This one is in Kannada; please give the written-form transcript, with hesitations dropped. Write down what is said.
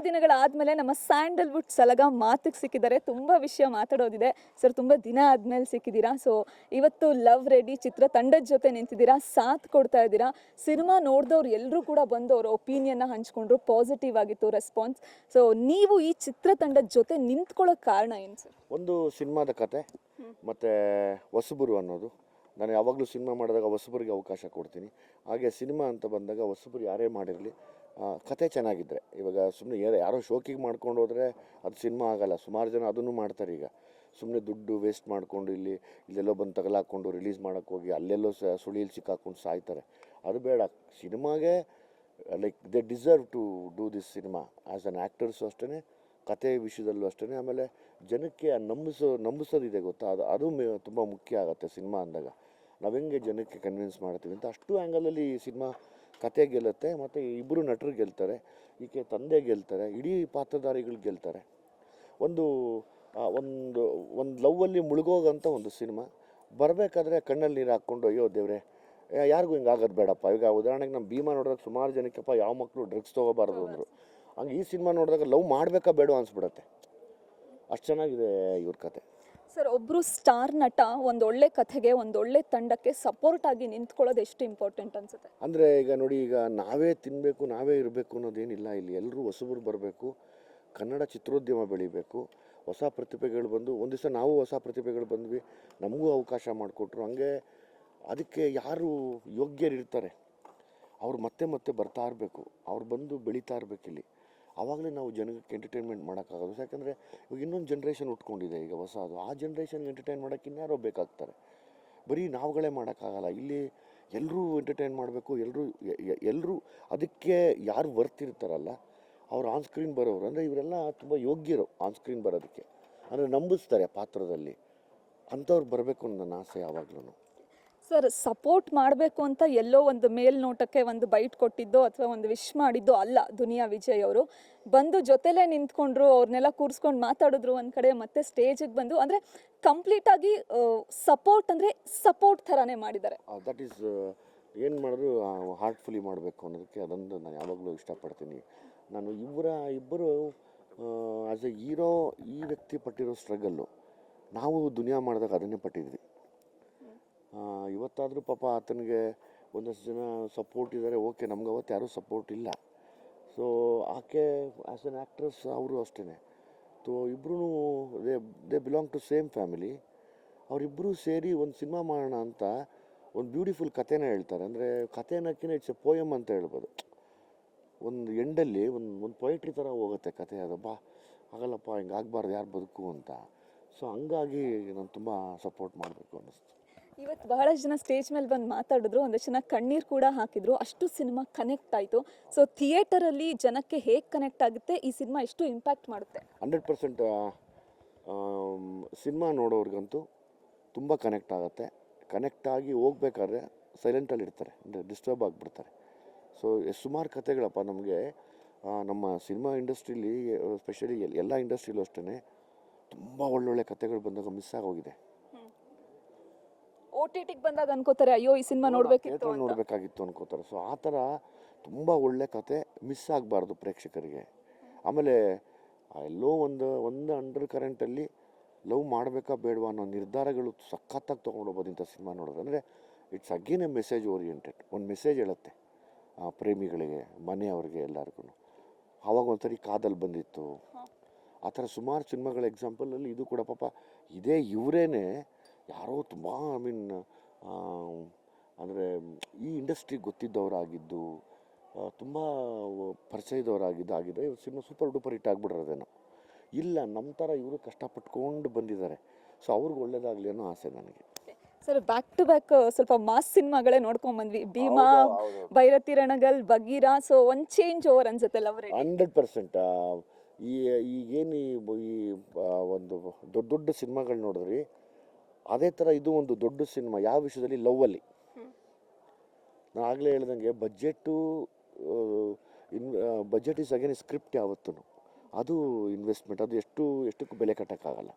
ದಿನಗಳಾದ್ಮೇಲೆ ನಮ್ಮ ಸ್ಯಾಂಡಲ್ವುಡ್ ಸಲಗ ಮಾತಿಗೆ ಸಿಕ್ಕಿದ್ದಾರೆ. ತುಂಬ ವಿಷಯ ಮಾತಾಡೋದಿದೆ ಸರ್. ತುಂಬ ದಿನ ಆದ್ಮೇಲೆ ಸಿಕ್ಕಿದ್ದೀರಾ. ಸೊ ಇವತ್ತು ಲವ್ ರೆಡಿ ಚಿತ್ರತಂಡದ ಜೊತೆ ನಿಂತಿದ್ದೀರಾ, ಸಾಥ್ ಕೊಡ್ತಾ ಇದ್ದೀರಾ. ಸಿನಿಮಾ ನೋಡಿದವ್ರು ಎಲ್ಲರೂ ಕೂಡ ಬಂದು ಅವರ ಒಪಿನಿಯನ್ನ ಹಂಚ್ಕೊಂಡ್ರು, ಪಾಸಿಟಿವ್ ಆಗಿತ್ತು ರೆಸ್ಪಾನ್ಸ್. ಸೊ ನೀವು ಈ ಚಿತ್ರತಂಡದ ಜೊತೆ ನಿಂತ್ಕೊಳ್ಳೋಕೆ ಕಾರಣ ಏನು ಸರ್? ಒಂದು ಸಿನಿಮಾದ ಕತೆ ಮತ್ತು ಹೊಸಬರು ಅನ್ನೋದು. ನಾನು ಯಾವಾಗಲೂ ಸಿನಿಮಾ ಮಾಡಿದಾಗ ಹೊಸಬರಿಗೆ ಅವಕಾಶ ಕೊಡ್ತೀನಿ. ಹಾಗೆ ಸಿನಿಮಾ ಅಂತ ಬಂದಾಗ ಹೊಸಬರು ಯಾರೇ ಮಾಡಿರಲಿ ಕತೆ ಚೆನ್ನಾಗಿದ್ದರೆ, ಇವಾಗ ಸುಮ್ಮನೆ ಯಾರೋ ಶೋಕಿಗೆ ಮಾಡ್ಕೊಂಡು ಹೋದರೆ ಅದು ಸಿನಿಮಾ ಆಗಲ್ಲ. ಸುಮಾರು ಜನ ಅದನ್ನು ಮಾಡ್ತಾರೆ. ಈಗ ಸುಮ್ಮನೆ ದುಡ್ಡು ವೇಸ್ಟ್ ಮಾಡಿಕೊಂಡು ಇಲ್ಲೆಲ್ಲೋ ಬಂದು ತಗಲಾಕ್ಕೊಂಡು ರಿಲೀಸ್ ಮಾಡೋಕ್ಕೆ ಹೋಗಿ ಅಲ್ಲೆಲ್ಲೋ ಸುಳಿಯಲ್ಲಿ ಸಿಕ್ಕಾಕೊಂಡು ಸಾಯ್ತಾರೆ. ಅದು ಬೇಡ. ಸಿನಿಮಾಗೆ like they deserve to do this cinema as an actors ಅಷ್ಟೇ, ಕತೆ ವಿಷಯದಲ್ಲೂ ಅಷ್ಟೇ. ಆಮೇಲೆ ಜನಕ್ಕೆ ನಂಬಿಸೋದಿದೆ ಗೊತ್ತಾ, ಅದು ತುಂಬ ಮುಖ್ಯ ಆಗುತ್ತೆ ಸಿನಿಮಾ ಅಂದಾಗ. ನಾವು ಹೆಂಗೆ ಜನಕ್ಕೆ ಕನ್ವಿನ್ಸ್ ಮಾಡ್ತೀವಿ ಅಂತ ಅಷ್ಟು ಆ್ಯಂಗಲಲ್ಲಿ ಈ ಸಿನಿಮಾ ಕತೆ ಗೆಲ್ಲುತ್ತೆ. ಮತ್ತು ಇಬ್ಬರು ನಟರು ಗೆಲ್ತಾರೆ, ಈಕೆ ತಂದೆ ಗೆಲ್ತಾರೆ, ಇಡೀ ಪಾತ್ರಧಾರಿಗಳು ಗೆಲ್ತಾರೆ. ಒಂದು ಒಂದು ಒಂದು ಲವ್ವಲ್ಲಿ ಮುಳುಗೋಗಂಥ ಒಂದು ಸಿನಿಮಾ. ಬರಬೇಕಾದ್ರೆ ಕಣ್ಣಲ್ಲಿ ನೀರು ಹಾಕ್ಕೊಂಡು ಅಯ್ಯೋ ದೇವ್ರೆ ಯಾರಿಗೂ ಹಿಂಗೆ ಆಗೋದು ಬೇಡಪ್ಪ. ಈಗ ಉದಾಹರಣೆಗೆ ನಮ್ಮ ಭೀಮಾ ನೋಡಿದಾಗ ಸುಮಾರು ಜನಕ್ಕೆಪ್ಪ ಯಾವ ಮಕ್ಕಳು ಡ್ರಗ್ಸ್ ತೊಗೋಬಾರ್ದು ಅಂದರು. ಹಂಗೆ ಈ ಸಿನಿಮಾ ನೋಡಿದಾಗ ಲವ್ ಮಾಡಬೇಕಾ ಬೇಡ ಅನಿಸ್ಬಿಡತ್ತೆ. ಅಷ್ಟು ಚೆನ್ನಾಗಿದೆ ಇವ್ರ ಕತೆ. ಸರ್, ಒಬ್ಬರು ಸ್ಟಾರ್ ನಟ ಒಂದೊಳ್ಳೆ ಕಥೆಗೆ ಒಂದೊಳ್ಳೆ ತಂಡಕ್ಕೆ ಸಪೋರ್ಟ್ ಆಗಿ ನಿಂತ್ಕೊಳ್ಳೋದು ಎಷ್ಟು ಇಂಪಾರ್ಟೆಂಟ್ ಅನ್ಸುತ್ತೆ? ಅಂದರೆ ಈಗ ನೋಡಿ, ಈಗ ನಾವೇ ತಿನ್ನಬೇಕು ನಾವೇ ಇರಬೇಕು ಅನ್ನೋದೇನಿಲ್ಲ. ಇಲ್ಲಿ ಎಲ್ಲರೂ ಹೊಸಬರು ಬರಬೇಕು, ಕನ್ನಡ ಚಿತ್ರೋದ್ಯಮ ಬೆಳಿಬೇಕು, ಹೊಸ ಪ್ರತಿಭೆಗಳು ಬಂದು ಒಂದು ದಿವಸ ನಾವು ಹೊಸ ಪ್ರತಿಭೆಗಳು ಬಂದ್ವಿ, ನಮಗೂ ಅವಕಾಶ ಮಾಡಿಕೊಟ್ರು. ಹಂಗೆ ಅದಕ್ಕೆ ಯಾರು ಯೋಗ್ಯರಿರ್ತಾರೆ ಅವ್ರು ಮತ್ತೆ ಮತ್ತೆ ಬರ್ತಾ ಇರಬೇಕು, ಅವ್ರು ಬಂದು ಬೆಳೀತಾ ಇರಬೇಕಿಲ್ಲಿ. ಆವಾಗಲೇ ನಾವು ಜನಕ್ಕೆ ಎಂಟರ್ಟೈನ್ಮೆಂಟ್ ಮಾಡೋಕ್ಕಾಗೋದು. ಯಾಕಂದರೆ ಇವಾಗ ಇನ್ನೊಂದು ಜನ್ರೇಷನ್ ಉಟ್ಕೊಂಡಿದೆ ಈಗ ಹೊಸದು. ಆ ಜನ್ರೇಷನ್ಗೆ ಎಂಟರ್ಟೈನ್ ಮಾಡೋಕ್ಕೆ ಇನ್ಯಾರೋ ಬೇಕಾಗ್ತಾರೆ. ಬರೀ ನಾವುಗಳೇ ಮಾಡೋಕ್ಕಾಗಲ್ಲ. ಇಲ್ಲಿ ಎಲ್ಲರೂ ಎಂಟರ್ಟೈನ್ ಮಾಡಬೇಕು. ಎಲ್ಲರೂ ಅದಕ್ಕೆ ಯಾರು ವರ್ತಿರ್ತಾರಲ್ಲ ಅವ್ರು ಆನ್ ಸ್ಕ್ರೀನ್ ಬರೋರು. ಅಂದರೆ ಇವರೆಲ್ಲ ತುಂಬ ಯೋಗ್ಯರು ಆನ್ ಸ್ಕ್ರೀನ್ ಬರೋದಕ್ಕೆ. ಅಂದರೆ ನಂಬಿಸ್ತಾರೆ ಪಾತ್ರದಲ್ಲಿ. ಅಂಥವ್ರು ಬರಬೇಕು ಅನ್ನೋ ನನ್ನ ಆಸೆ ಯಾವಾಗಲೂ. ಸರ್, ಸಪೋರ್ಟ್ ಮಾಡಬೇಕು ಅಂತ ಎಲ್ಲೋ ಒಂದು ಮೇಲ್ನೋಟಕ್ಕೆ ಒಂದು ಬೈಟ್ ಕೊಟ್ಟಿದ್ದೋ ಅಥವಾ ಒಂದು ವಿಶ್ ಮಾಡಿದ್ದೋ ಅಲ್ಲ ದುನಿಯಾ ವಿಜಯ್ ಅವರು. ಬಂದು ಜೊತೆಲೇ ನಿಂತ್ಕೊಂಡ್ರು, ಅವ್ರನ್ನೆಲ್ಲ ಕೂರಿಸ್ಕೊಂಡು ಮಾತಾಡಿದ್ರು ಒಂದು ಕಡೆ, ಮತ್ತೆ ಸ್ಟೇಜಿಗೆ ಬಂದು ಅಂದರೆ ಕಂಪ್ಲೀಟಾಗಿ ಸಪೋರ್ಟ್ ಅಂದರೆ ಸಪೋರ್ಟ್ ಥರನೇ ಮಾಡಿದ್ದಾರೆ. ದಟ್ ಈಸ್ ಏನು ಮಾಡಿದ್ರು ಹಾರ್ಟ್ಫುಲಿ ಮಾಡಬೇಕು ಅನ್ನೋದಕ್ಕೆ ಅದೊಂದು ನಾನು ಯಾವಾಗಲೂ ಇಷ್ಟಪಡ್ತೀನಿ. ನಾನು ಇಬ್ಬರು ಆ್ಯಸ್ ಎ ಹೀರೋ ಈ ವ್ಯಕ್ತಿ ಪಟ್ಟಿರೋ ಸ್ಟ್ರಗಲ್ಲು ನಾವು ದುನಿಯಾ ಮಾಡಿದಾಗ ಅದನ್ನೇ ಪಟ್ಟಿದ್ವಿ. ಇವತ್ತಾದರೂ ಪಾಪ ಆತನಿಗೆ ಒಂದಷ್ಟು ಜನ ಸಪೋರ್ಟ್ ಇದ್ದಾರೆ, ಓಕೆ. ನಮ್ಗೆ ಅವತ್ತು ಯಾರೂ ಸಪೋರ್ಟ್ ಇಲ್ಲ. ಸೊ ಆಕೆ ಆ್ಯಸ್ ಎನ್ ಆ್ಯಕ್ಟ್ರೆಸ್ ಅವರು ಅಷ್ಟೇ. ಸೊ ಇಬ್ಬರೂ they belong to same family. ಅವರಿಬ್ಬರೂ ಸೇರಿ ಒಂದು ಸಿನಿಮಾ ಮಾಡೋಣ ಅಂತ ಒಂದು ಬ್ಯೂಟಿಫುಲ್ ಕಥೆನ ಹೇಳ್ತಾರೆ. ಅಂದರೆ ಕಥೆ ಅನ್ನೋಕ್ಕಿಂತ ಇಟ್ಸ್ ಎ ಪೋಯಮ್ ಅಂತ ಹೇಳ್ಬೋದು. ಒಂದು ಎಂಡಲ್ಲಿ ಒಂದು ಪೊಯಿಟ್ರಿ ಥರ ಹೋಗುತ್ತೆ ಕಥೆ. ಅದು ಆಗಲ್ಲಪ್ಪ, ಹಿಂಗೆ ಆಗಬಾರ್ದು ಯಾರು ಬದುಕು ಅಂತ. ಸೊ ಹಂಗಾಗಿ ನಾನು ತುಂಬ ಸಪೋರ್ಟ್ ಮಾಡಬೇಕು ಅನ್ನಿಸ್ತು. ಇವತ್ತು ಬಹಳಷ್ಟು ಜನ ಸ್ಟೇಜ್ ಮೇಲೆ ಬಂದು ಮಾತಾಡಿದ್ರು, ಒಂದಷ್ಟು ಜನ ಕಣ್ಣೀರು ಕೂಡ ಹಾಕಿದ್ರು. ಅಷ್ಟು ಸಿನಿಮಾ ಕನೆಕ್ಟ್ ಆಯಿತು. ಸೊ ಥಿಯೇಟರಲ್ಲಿ ಜನಕ್ಕೆ ಹೇಗೆ ಕನೆಕ್ಟ್ ಆಗುತ್ತೆ, ಈ ಸಿನಿಮಾ ಎಷ್ಟು ಇಂಪ್ಯಾಕ್ಟ್ ಮಾಡುತ್ತೆ? 100% ಸಿನಿಮಾ ನೋಡೋರ್ಗಂತೂ ತುಂಬ ಕನೆಕ್ಟ್ ಆಗುತ್ತೆ. ಕನೆಕ್ಟ್ ಆಗಿ ಹೋಗ್ಬೇಕಾದ್ರೆ ಸೈಲೆಂಟಲ್ಲಿ ಇರ್ತಾರೆ, ಅಂದರೆ ಡಿಸ್ಟರ್ಬ್ ಆಗಿಬಿಡ್ತಾರೆ. ಸೊ ಸುಮಾರು ಕತೆಗಳಪ್ಪ ನಮಗೆ ನಮ್ಮ ಸಿನಿಮಾ ಇಂಡಸ್ಟ್ರೀಲಿ, ಸ್ಪೆಷಲಿ ಎಲ್ಲ ಇಂಡಸ್ಟ್ರಿಲೂ ಅಷ್ಟೇ ತುಂಬ ಒಳ್ಳೊಳ್ಳೆ ಕತೆಗಳು ಬಂದಾಗ ಮಿಸ್ ಆಗೋಗಿದೆ. OTTಗೆ ಬಂದಾಗ ಅನ್ಕೋತಾರೆ ಅಯ್ಯೋ ಈ ಸಿನಿಮಾ ನೋಡಬೇಕಾಗಿತ್ತು ಅನ್ಕೋತಾರೆ. ಸೊ ಆ ಥರ ತುಂಬ ಒಳ್ಳೆ ಕತೆ ಮಿಸ್ ಆಗಬಾರ್ದು ಪ್ರೇಕ್ಷಕರಿಗೆ. ಆಮೇಲೆ ಎಲ್ಲೋ ಒಂದು ಅಂಡರ್ ಕರೆಂಟಲ್ಲಿ ಲವ್ ಮಾಡಬೇಕಾ ಬೇಡವಾ ಅನ್ನೋ ನಿರ್ಧಾರಗಳು ಸಖತ್ತಾಗಿ ತೊಗೊಂಡೋಗ್ಬೋದು ಇಂಥ ಸಿನಿಮಾ ನೋಡೋದು. ಅಂದರೆ it's again A message oriented. ಒಂದು ಮೆಸೇಜ್ ಹೇಳುತ್ತೆ ಪ್ರೇಮಿಗಳಿಗೆ, ಮನೆಯವ್ರಿಗೆ, ಎಲ್ಲರಿಗೂ. ಆವಾಗ ಒಂದ್ಸರಿ ಕಾದಲ್ಲಿ ಬಂದಿತ್ತು. ಆ ಥರ ಸುಮಾರು ಸಿನಿಮಾಗಳ ಎಕ್ಸಾಂಪಲಲ್ಲಿ ಇದು ಕೂಡ ಪಾಪ ಇದೇ ಇವರೇನೆ ಯಾರೋ ತುಂಬ ಅಂದರೆ ಈ ಇಂಡಸ್ಟ್ರಿಗೆ ಗೊತ್ತಿದ್ದವರಾಗಿದ್ದು, ತುಂಬ ಪರಿಚಯದವರಾಗಿದ್ದು ಸಿನಿಮಾ ಸೂಪರ್ ಡೂಪರ್ ಹಿಟ್ ಆಗಿಬಿಡ್ರೋದೇನೋ. ಇಲ್ಲ, ನಮ್ಮ ಥರ ಇವರು ಕಷ್ಟಪಟ್ಕೊಂಡು ಬಂದಿದ್ದಾರೆ. ಸೊ ಅವ್ರಿಗೆ ಒಳ್ಳೇದಾಗಲಿ ಅನ್ನೋ ಆಸೆ ನನಗೆ. ಸರ್, ಬ್ಯಾಕ್ ಟು ಬ್ಯಾಕ್ ಸ್ವಲ್ಪ ಮಾಸ್ ಸಿನಿಮಾಗಳೇ ನೋಡ್ಕೊಂಡು ಬಂದ್ವಿ. ಭೀಮಾ, ಭೈರತಿ ರಣಗಲ್, ಬಗೀರಾ. ಸೊ ಒಂದು ಚೇಂಜ್ ಓವರ್ ಅನ್ಸುತ್ತೆ ಲವ್ ರೆಡಿ. 100%. ಈಗೇನು ಈ ಒಂದು ದೊಡ್ಡ ಸಿನಿಮಾಗಳು ನೋಡಿದ್ರಿ, ಅದೇ ಥರ ಇದು ಒಂದು ದೊಡ್ಡ ಸಿನಿಮಾ. ಯಾವ ವಿಷಯದಲ್ಲಿ? ಲವ್ವಲ್ಲಿ. ನಾನು ಆಗಲೇ ಹೇಳ್ದಂಗೆ ಬಜೆಟ್ ಈಸ್ ಅಗೇನ್ ಸ್ಕ್ರಿಪ್ಟ್ ಯಾವತ್ತೂ. ಅದು ಇನ್ವೆಸ್ಟ್ಮೆಂಟ್. ಅದು ಎಷ್ಟಕ್ಕೂ ಬೆಲೆ ಕಟ್ಟೋಕ್ಕಾಗಲ್ಲ.